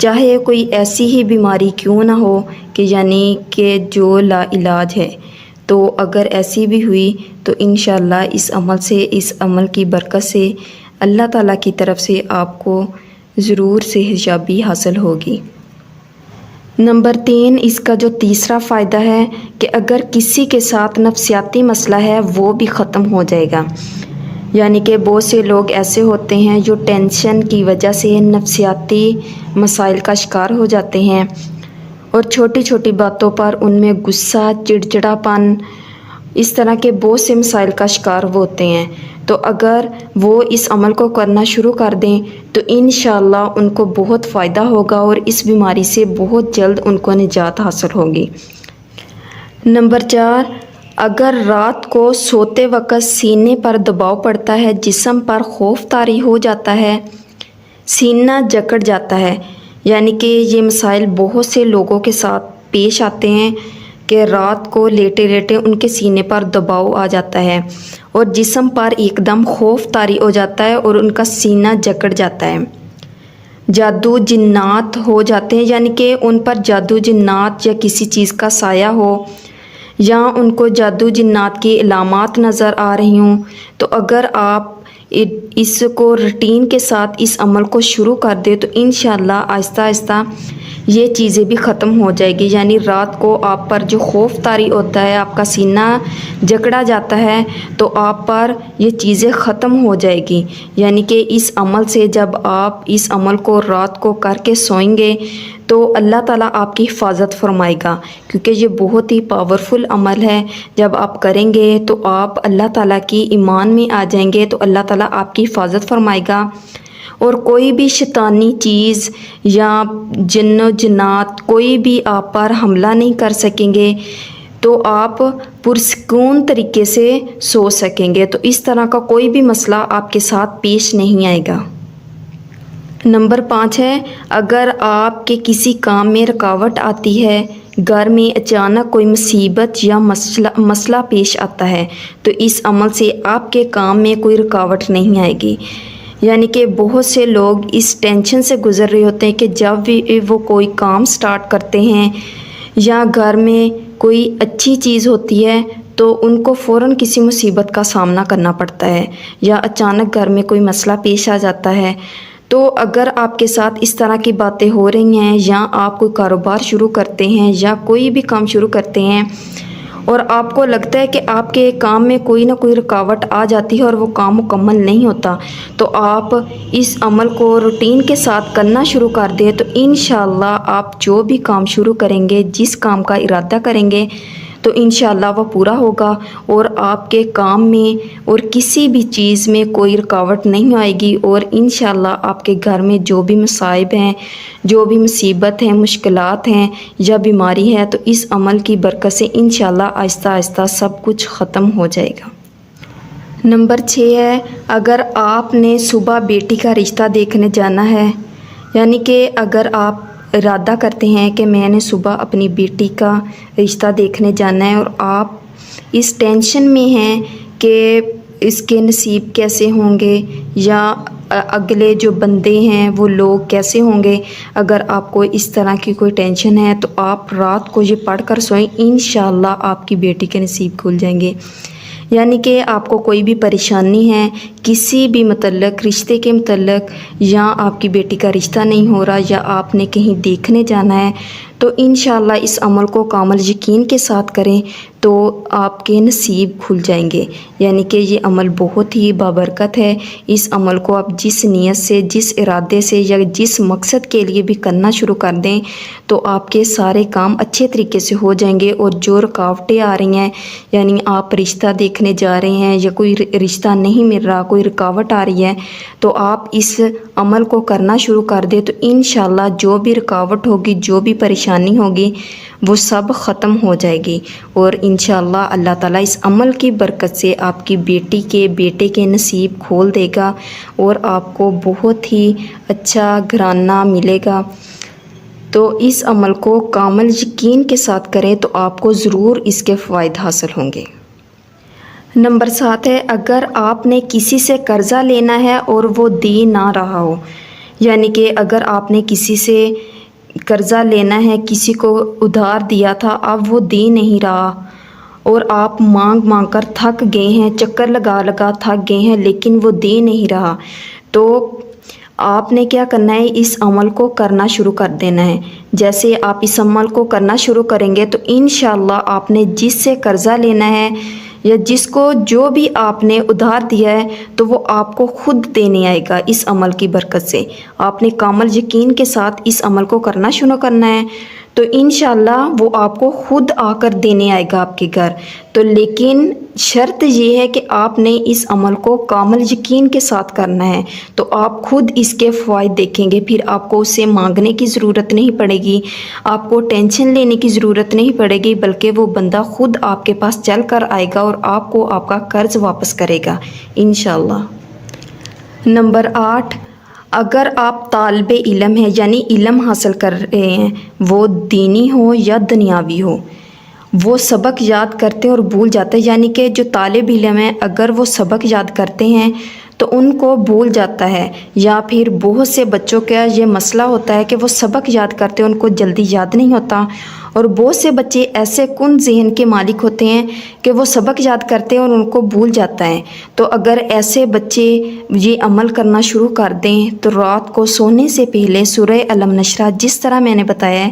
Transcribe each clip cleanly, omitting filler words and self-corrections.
چاہے کوئی ایسی ہی بیماری کیوں نہ ہو کہ یعنی کہ جو لا علاج ہے، تو اگر ایسی بھی ہوئی تو انشاءاللہ اس عمل کی برکت سے اللہ تعالیٰ کی طرف سے آپ کو ضرور صحت یابی حاصل ہوگی۔ نمبر 3، اس کا جو تیسرا فائدہ ہے کہ اگر کسی کے ساتھ نفسیاتی مسئلہ ہے وہ بھی ختم ہو جائے گا۔ یعنی کہ بہت سے لوگ ایسے ہوتے ہیں جو ٹینشن کی وجہ سے نفسیاتی مسائل کا شکار ہو جاتے ہیں اور چھوٹی چھوٹی باتوں پر ان میں غصہ، چڑچڑاپن، اس طرح کے بہت سے مسائل کا شکار ہوتے ہیں۔ تو اگر وہ اس عمل کو کرنا شروع کر دیں تو انشاءاللہ ان کو بہت فائدہ ہوگا اور اس بیماری سے بہت جلد ان کو نجات حاصل ہوگی۔ نمبر 4، اگر رات کو سوتے وقت سینے پر دباؤ پڑتا ہے، جسم پر خوف طاری ہو جاتا ہے، سینہ جکڑ جاتا ہے، یعنی کہ یہ مسائل بہت سے لوگوں کے ساتھ پیش آتے ہیں کہ رات کو لیٹے لیٹے ان کے سینے پر دباؤ آ جاتا ہے اور جسم پر ایک دم خوف طاری ہو جاتا ہے اور ان کا سینہ جکڑ جاتا ہے۔ جادو جنات ہو جاتے ہیں، یعنی کہ ان پر جادو جنات یا کسی چیز کا سایہ ہو یا ان کو جادو جنات کی علامات نظر آ رہی ہوں، تو اگر آپ اس کو روٹین کے ساتھ اس عمل کو شروع کر دیں تو انشاءاللہ آہستہ آہستہ یہ چیزیں بھی ختم ہو جائے گی۔ یعنی رات کو آپ پر جو خوف طاری ہوتا ہے، آپ کا سینہ جکڑا جاتا ہے، تو آپ پر یہ چیزیں ختم ہو جائے گی۔ یعنی کہ اس عمل سے جب آپ اس عمل کو رات کو کر کے سوئیں گے تو اللہ تعالیٰ آپ کی حفاظت فرمائے گا، کیونکہ یہ بہت ہی پاورفل عمل ہے۔ جب آپ کریں گے تو آپ اللہ تعالیٰ کی ایمان میں آ جائیں گے تو اللہ تعالیٰ آپ کی حفاظت فرمائے گا اور کوئی بھی شیطانی چیز یا جن و جنات کوئی بھی آپ پر حملہ نہیں کر سکیں گے، تو آپ پرسکون طریقے سے سو سکیں گے۔ تو اس طرح کا کوئی بھی مسئلہ آپ کے ساتھ پیش نہیں آئے گا۔ نمبر 5 ہے، اگر آپ کے کسی کام میں رکاوٹ آتی ہے، گھر میں اچانک کوئی مصیبت یا مسئلہ پیش آتا ہے، تو اس عمل سے آپ کے کام میں کوئی رکاوٹ نہیں آئے گی۔ یعنی کہ بہت سے لوگ اس ٹینشن سے گزر رہے ہوتے ہیں کہ جب بھی وہ کوئی کام سٹارٹ کرتے ہیں یا گھر میں کوئی اچھی چیز ہوتی ہے تو ان کو فوراً کسی مصیبت کا سامنا کرنا پڑتا ہے یا اچانک گھر میں کوئی مسئلہ پیش آ جاتا ہے۔ تو اگر آپ کے ساتھ اس طرح کی باتیں ہو رہی ہیں یا آپ کوئی کاروبار شروع کرتے ہیں یا کوئی بھی کام شروع کرتے ہیں اور آپ کو لگتا ہے کہ آپ کے کام میں کوئی نہ کوئی رکاوٹ آ جاتی ہے اور وہ کام مکمل نہیں ہوتا، تو آپ اس عمل کو روٹین کے ساتھ کرنا شروع کر دیں تو انشاءاللہ آپ جو بھی کام شروع کریں گے، جس کام کا ارادہ کریں گے، تو انشاءاللہ وہ پورا ہوگا اور آپ کے کام میں اور کسی بھی چیز میں کوئی رکاوٹ نہیں آئے گی اور انشاءاللہ آپ کے گھر میں جو بھی مصائب ہیں، جو بھی مصیبت ہیں، مشکلات ہیں یا بیماری ہے، تو اس عمل کی برکت سے انشاءاللہ آہستہ آہستہ سب کچھ ختم ہو جائے گا۔ نمبر 6 ہے، اگر آپ نے صبح بیٹی کا رشتہ دیکھنے جانا ہے، یعنی کہ اگر آپ ارادہ کرتے ہیں کہ میں نے صبح اپنی بیٹی کا رشتہ دیکھنے جانا ہے اور آپ اس ٹینشن میں ہیں کہ اس کے نصیب کیسے ہوں گے یا اگلے جو بندے ہیں وہ لوگ کیسے ہوں گے، اگر آپ کو اس طرح کی کوئی ٹینشن ہے تو آپ رات کو یہ پڑھ کر سوئیں، انشاءاللہ آپ کی بیٹی کے نصیب کھل جائیں گے۔ یعنی کہ آپ کو کوئی بھی پریشانی ہے کسی بھی متعلق، رشتے کے متعلق، یا آپ کی بیٹی کا رشتہ نہیں ہو رہا یا آپ نے کہیں دیکھنے جانا ہے، تو انشاءاللہ اس عمل کو کامل یقین کے ساتھ کریں تو آپ کے نصیب کھل جائیں گے۔ یعنی کہ یہ عمل بہت ہی بابرکت ہے۔ اس عمل کو آپ جس نیت سے، جس ارادے سے یا جس مقصد کے لیے بھی کرنا شروع کر دیں تو آپ کے سارے کام اچھے طریقے سے ہو جائیں گے اور جو رکاوٹیں آ رہی ہیں، یعنی آپ رشتہ دیکھنے جا رہے ہیں یا کوئی رشتہ نہیں مل رہا، کوئی رکاوٹ آ رہی ہے، تو آپ اس عمل کو کرنا شروع کر دیں تو انشاءاللہ جو بھی رکاوٹ ہوگی، جو بھی پریشانی ہوگی، وہ سب ختم ہو جائے گی اور انشاءاللہ اللہ تعالیٰ اس عمل کی برکت سے آپ کی بیٹی کے بیٹے کے نصیب کھول دے گا اور آپ کو بہت ہی اچھا گھرانہ ملے گا۔ تو اس عمل کو کامل یقین کے ساتھ کریں تو آپ کو ضرور اس کے فوائد حاصل ہوں گے۔ نمبر 7 ہے، اگر آپ نے کسی سے قرضہ لینا ہے اور وہ دے نہ رہا ہو، یعنی کہ اگر آپ نے کسی سے قرضہ لینا ہے، کسی کو ادھار دیا تھا، اب وہ دے نہیں رہا اور آپ مانگ مانگ کر تھک گئے ہیں، چکر لگا لگا تھک گئے ہیں، لیکن وہ دے نہیں رہا، تو آپ نے کیا کرنا ہے، اس عمل کو کرنا شروع کر دینا ہے۔ جیسے آپ اس عمل کو کرنا شروع کریں گے تو انشاءاللہ آپ نے جس سے قرضہ لینا ہے یا جس کو جو بھی آپ نے ادھار دیا ہے تو وہ آپ کو خود دینے آئے گا اس عمل کی برکت سے۔ آپ نے کامل یقین کے ساتھ اس عمل کو کرنا شروع کرنا ہے تو انشاءاللہ وہ آپ کو خود آ کر دینے آئے گا آپ کے گھر۔ تو لیکن شرط یہ ہے کہ آپ نے اس عمل کو کامل یقین کے ساتھ کرنا ہے، تو آپ خود اس کے فوائد دیکھیں گے، پھر آپ کو اسے مانگنے کی ضرورت نہیں پڑے گی، آپ کو ٹینشن لینے کی ضرورت نہیں پڑے گی، بلکہ وہ بندہ خود آپ کے پاس چل کر آئے گا اور آپ کو آپ کا قرض واپس کرے گا انشاءاللہ۔ نمبر 8، اگر آپ طالب علم ہیں یعنی علم حاصل کر رہے ہیں، وہ دینی ہو یا دنیاوی ہو، وہ سبق یاد کرتے اور بھول جاتے ہیں، یعنی کہ جو طالب علم ہیں اگر وہ سبق یاد کرتے ہیں تو ان کو بھول جاتا ہے، یا پھر بہت سے بچوں کا یہ مسئلہ ہوتا ہے کہ وہ سبق یاد کرتے ہیں ان کو جلدی یاد نہیں ہوتا، اور بہت سے بچے ایسے کن ذہن کے مالک ہوتے ہیں کہ وہ سبق یاد کرتے ہیں اور ان کو بھول جاتا ہے۔ تو اگر ایسے بچے یہ عمل کرنا شروع کر دیں تو رات کو سونے سے پہلے سورہ الم نشرہ جس طرح میں نے بتایا ہے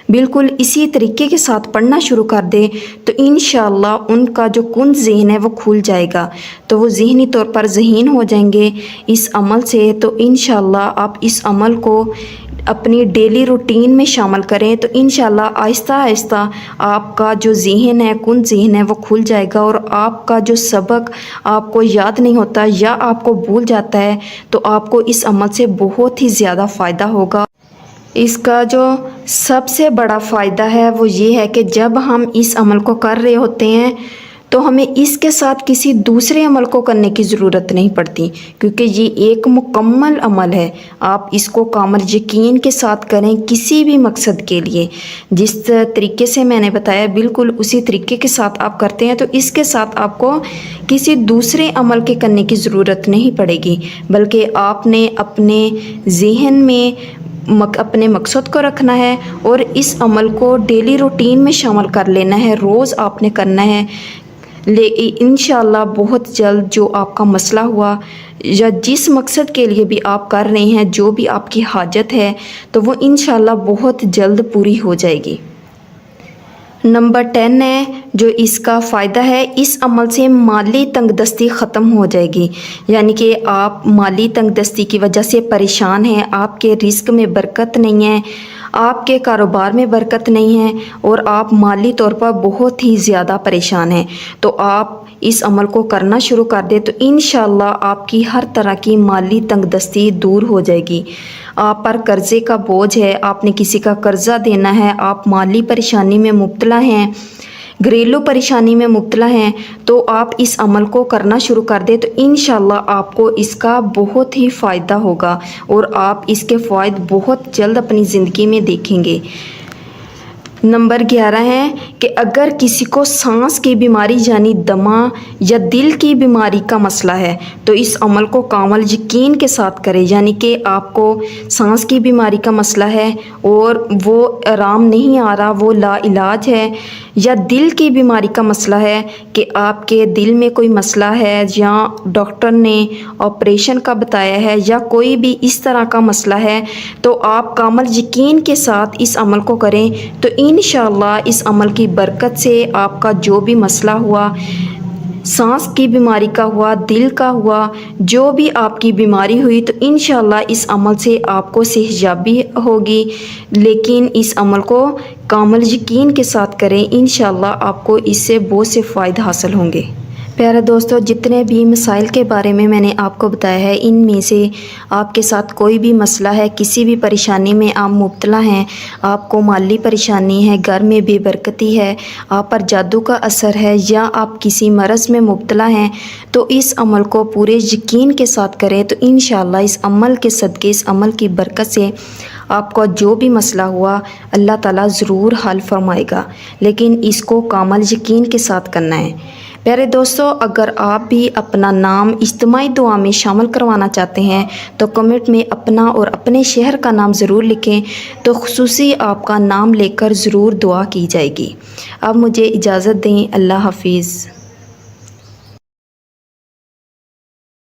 بالکل اسی طریقے کے ساتھ پڑھنا شروع کر دیں تو انشاءاللہ ان کا جو کن ذہن ہے وہ کھل جائے گا، تو وہ ذہنی طور پر ذہین ہو جائیں گے اس عمل سے۔ تو انشاءاللہ آپ اس عمل کو اپنی ڈیلی روٹین میں شامل کریں تو انشاءاللہ آہستہ آہستہ آپ کا جو ذہن ہے کن ذہن ہے وہ کھل جائے گا، اور آپ کا جو سبق آپ کو یاد نہیں ہوتا یا آپ کو بھول جاتا ہے تو آپ کو اس عمل سے بہت ہی زیادہ فائدہ ہوگا۔ اس کا جو سب سے بڑا فائدہ ہے وہ یہ ہے کہ جب ہم اس عمل کو کر رہے ہوتے ہیں تو ہمیں اس کے ساتھ کسی دوسرے عمل کو کرنے کی ضرورت نہیں پڑتی، کیونکہ یہ ایک مکمل عمل ہے۔ آپ اس کو کامل یقین کے ساتھ کریں کسی بھی مقصد کے لیے، جس طریقے سے میں نے بتایا بالکل اسی طریقے کے ساتھ آپ کرتے ہیں تو اس کے ساتھ آپ کو کسی دوسرے عمل کے کرنے کی ضرورت نہیں پڑے گی، بلکہ آپ نے اپنے ذہن میں اپنے مقصد کو رکھنا ہے اور اس عمل کو ڈیلی روٹین میں شامل کر لینا ہے، روز آپ نے کرنا ہے۔ انشاءاللہ بہت جلد جو آپ کا مسئلہ ہوا یا جس مقصد کے لیے بھی آپ کر رہے ہیں، جو بھی آپ کی حاجت ہے تو وہ انشاءاللہ بہت جلد پوری ہو جائے گی۔ نمبر 10 ہے جو اس کا فائدہ ہے، اس عمل سے مالی تنگ دستی ختم ہو جائے گی، یعنی کہ آپ مالی تنگ دستی کی وجہ سے پریشان ہیں، آپ کے رزق میں برکت نہیں ہے، آپ کے کاروبار میں برکت نہیں ہے اور آپ مالی طور پر بہت ہی زیادہ پریشان ہیں، تو آپ اس عمل کو کرنا شروع کر دیں تو انشاءاللہ آپ کی ہر طرح کی مالی تنگ دستی دور ہو جائے گی۔ آپ پر قرضے کا بوجھ ہے، آپ نے کسی کا قرضہ دینا ہے، آپ مالی پریشانی میں مبتلا ہیں، گھریلو پریشانی میں مبتلا ہیں، تو آپ اس عمل کو کرنا شروع کر دیں تو انشاءاللہ آپ کو اس کا بہت ہی فائدہ ہوگا اور آپ اس کے فوائد بہت جلد اپنی زندگی میں دیکھیں گے۔ نمبر 11 ہے کہ اگر کسی کو سانس کی بیماری یعنی دمہ یا دل کی بیماری کا مسئلہ ہے تو اس عمل کو کامل یقین کے ساتھ کریں، یعنی کہ آپ کو سانس کی بیماری کا مسئلہ ہے اور وہ آرام نہیں آ رہا، وہ لا علاج ہے، یا دل کی بیماری کا مسئلہ ہے کہ آپ کے دل میں کوئی مسئلہ ہے یا ڈاکٹر نے آپریشن کا بتایا ہے یا کوئی بھی اس طرح کا مسئلہ ہے، تو آپ کامل یقین کے ساتھ اس عمل کو کریں تو انشاءاللہ اس عمل کی برکت سے آپ کا جو بھی مسئلہ ہوا، سانس کی بیماری کا ہوا، دل کا ہوا، جو بھی آپ کی بیماری ہوئی تو انشاءاللہ اس عمل سے آپ کو صحت یابی ہوگی، لیکن اس عمل کو کامل یقین کے ساتھ کریں، انشاءاللہ آپ کو اس سے بہت سے فائدے حاصل ہوں گے۔ پیارے دوستو، جتنے بھی مسائل کے بارے میں نے آپ کو بتایا ہے، ان میں سے آپ کے ساتھ کوئی بھی مسئلہ ہے، کسی بھی پریشانی میں آپ مبتلا ہیں، آپ کو مالی پریشانی ہے، گھر میں بے برکتی ہے، آپ پر جادو کا اثر ہے یا آپ کسی مرض میں مبتلا ہیں، تو اس عمل کو پورے یقین کے ساتھ کریں تو انشاءاللہ اس عمل کے صدقے، اس عمل کی برکت سے آپ کا جو بھی مسئلہ ہوا اللہ تعالیٰ ضرور حل فرمائے گا، لیکن اس کو کامل یقین کے ساتھ کرنا ہے۔ پیارے دوستو، اگر آپ بھی اپنا نام اجتماعی دعا میں شامل کروانا چاہتے ہیں تو کمنٹ میں اپنا اور اپنے شہر کا نام ضرور لکھیں، تو خصوصی آپ کا نام لے کر ضرور دعا کی جائے گی۔ اب مجھے اجازت دیں، اللہ حافظ۔